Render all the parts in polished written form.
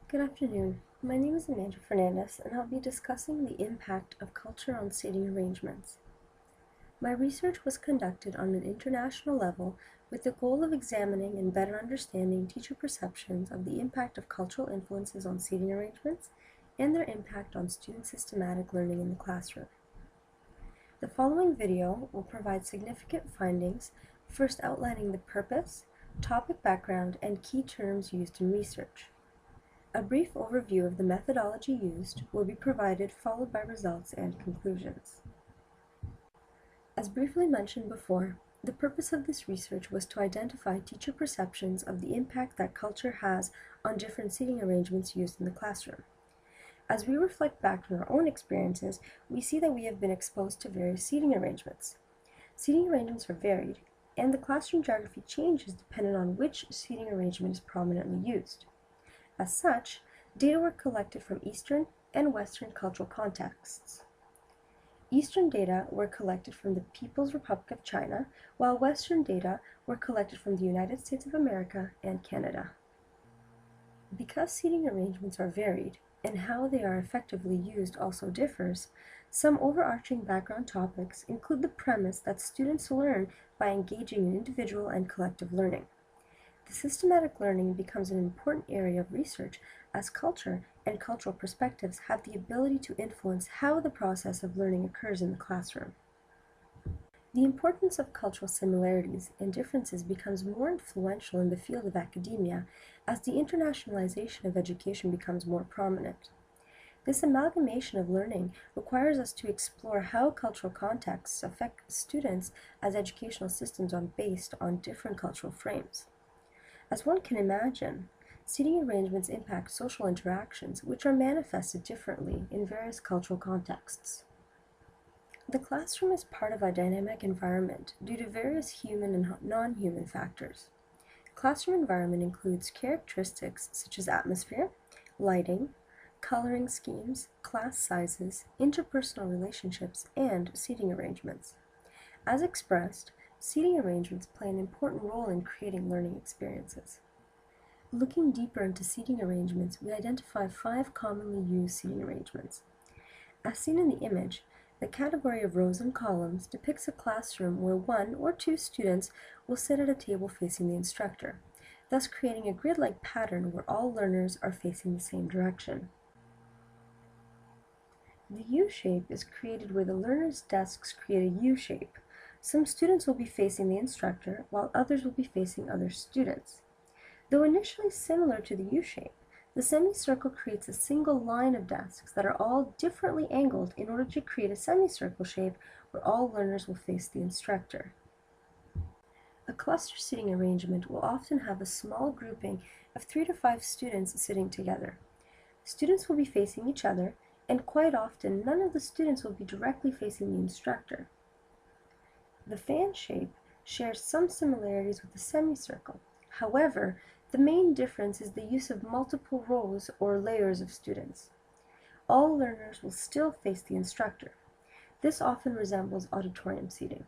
Good afternoon. My name is Amanda Fernandez, and I'll be discussing the impact of culture on seating arrangements. My research was conducted on an international level with the goal of examining and better understanding teacher perceptions of the impact of cultural influences on seating arrangements and their impact on student systematic learning in the classroom. The following video will provide significant findings, first outlining the purpose, topic background, and key terms used in research. A brief overview of the methodology used will be provided, followed by results and conclusions. As briefly mentioned before, the purpose of this research was to identify teacher perceptions of the impact that culture has on different seating arrangements used in the classroom. As we reflect back on our own experiences, we see that we have been exposed to various seating arrangements. Seating arrangements are varied, and the classroom geography changes depending on which seating arrangement is prominently used. As such, data were collected from Eastern and Western cultural contexts. Eastern data were collected from the People's Republic of China, while Western data were collected from the United States of America and Canada. Because seating arrangements are varied, and how they are effectively used also differs, some overarching background topics include the premise that students learn by engaging in individual and collective learning. The systematic learning becomes an important area of research as culture and cultural perspectives have the ability to influence how the process of learning occurs in the classroom. The importance of cultural similarities and differences becomes more influential in the field of academia as the internationalization of education becomes more prominent. This amalgamation of learning requires us to explore how cultural contexts affect students as educational systems are based on different cultural frames. As one can imagine, seating arrangements impact social interactions, which are manifested differently in various cultural contexts. The classroom is part of a dynamic environment due to various human and non-human factors. Classroom environment includes characteristics such as atmosphere, lighting, coloring schemes, class sizes, interpersonal relationships, and seating arrangements. As expressed, seating arrangements play an important role in creating learning experiences. Looking deeper into seating arrangements, we identify 5 commonly used seating arrangements. As seen in the image, the category of rows and columns depicts a classroom where 1 or 2 students will sit at a table facing the instructor, thus creating a grid-like pattern where all learners are facing the same direction. The U-shape is created where the learners' desks create a U-shape. Some students will be facing the instructor, while others will be facing other students. Though initially similar to the U-shape, the semicircle creates a single line of desks that are all differently angled in order to create a semicircle shape where all learners will face the instructor. A cluster seating arrangement will often have a small grouping of 3 to 5 students sitting together. Students will be facing each other, and quite often none of the students will be directly facing the instructor. The fan shape shares some similarities with the semicircle. However, the main difference is the use of multiple rows or layers of students. All learners will still face the instructor. This often resembles auditorium seating.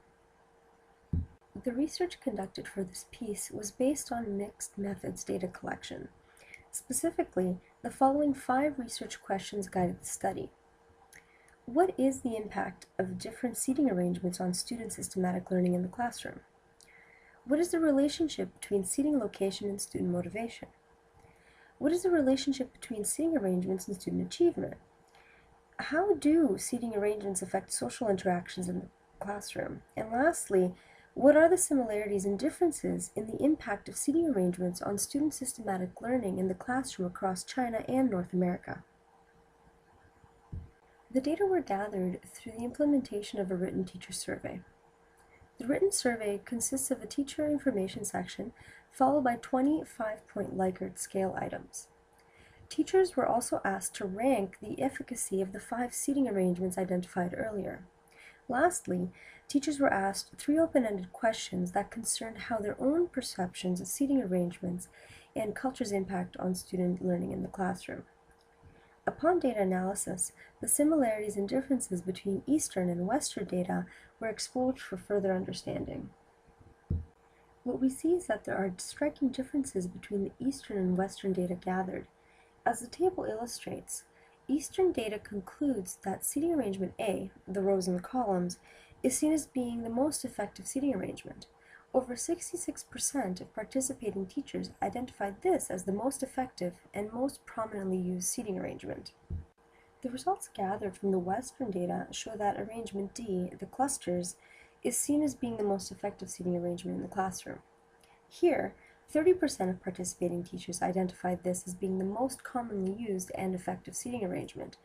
The research conducted for this piece was based on mixed methods data collection. Specifically, the following 5 research questions guided the study. What is the impact of different seating arrangements on student systematic learning in the classroom? What is the relationship between seating location and student motivation? What is the relationship between seating arrangements and student achievement? How do seating arrangements affect social interactions in the classroom? And lastly, what are the similarities and differences in the impact of seating arrangements on student systematic learning in the classroom across China and North America? The data were gathered through the implementation of a written teacher survey. The written survey consists of a teacher information section followed by 20 5-point Likert scale items. Teachers were also asked to rank the efficacy of the 5 seating arrangements identified earlier. Lastly, teachers were asked 3 open-ended questions that concerned how their own perceptions of seating arrangements and culture's impact on student learning in the classroom. Upon data analysis, the similarities and differences between Eastern and Western data were explored for further understanding. What we see is that there are striking differences between the Eastern and Western data gathered. As the table illustrates, Eastern data concludes that seating arrangement A, the rows in the columns, is seen as being the most effective seating arrangement. Over 66% of participating teachers identified this as the most effective and most prominently used seating arrangement. The results gathered from the Western data show that arrangement D, the clusters, is seen as being the most effective seating arrangement in the classroom. Here, 30% of participating teachers identified this as being the most commonly used and effective seating arrangement.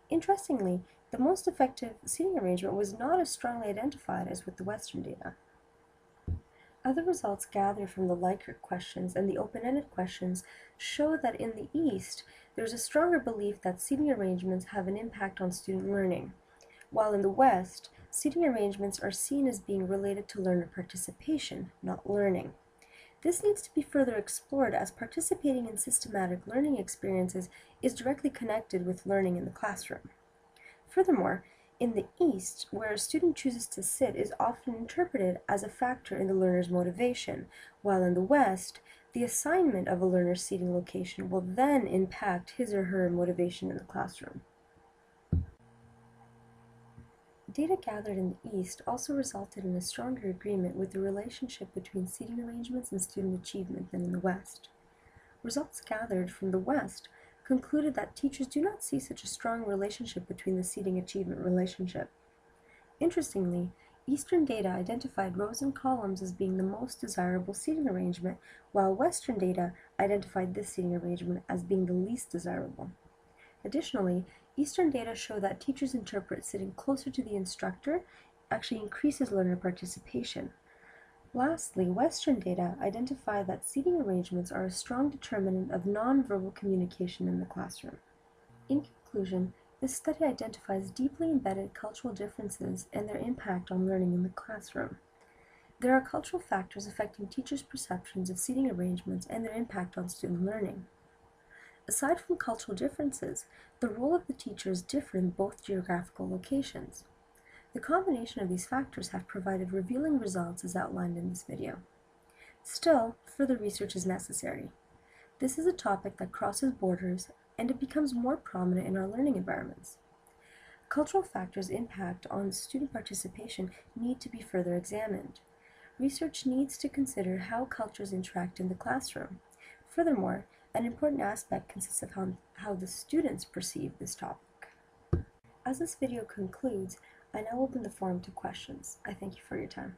Interestingly, the most effective seating arrangement was not as strongly identified as with the Western data. Other results gathered from the Likert questions and the open-ended questions show that in the East, there's a stronger belief that seating arrangements have an impact on student learning, while in the West, seating arrangements are seen as being related to learner participation, not learning. This needs to be further explored as participating in systematic learning experiences is directly connected with learning in the classroom. Furthermore, in the East, where a student chooses to sit is often interpreted as a factor in the learner's motivation, while in the West, the assignment of a learner's seating location will then impact his or her motivation in the classroom. Data gathered in the East also resulted in a stronger agreement with the relationship between seating arrangements and student achievement than in the West. Results gathered from the West concluded that teachers do not see such a strong relationship between the seating achievement relationship. Interestingly, Eastern data identified rows and columns as being the most desirable seating arrangement, while Western data identified this seating arrangement as being the least desirable. Additionally, Eastern data show that teachers interpret sitting closer to the instructor actually increases learner participation. Lastly, Western data identify that seating arrangements are a strong determinant of nonverbal communication in the classroom. In conclusion, this study identifies deeply embedded cultural differences and their impact on learning in the classroom. There are cultural factors affecting teachers' perceptions of seating arrangements and their impact on student learning. Aside from cultural differences, the role of the teacher is different in both geographical locations. The combination of these factors have provided revealing results as outlined in this video. Still, further research is necessary. This is a topic that crosses borders and it becomes more prominent in our learning environments. Cultural factors' impact on student participation need to be further examined. Research needs to consider how cultures interact in the classroom. Furthermore, an important aspect consists of how the students perceive this topic. As this video concludes, I now open the forum to questions. I thank you for your time.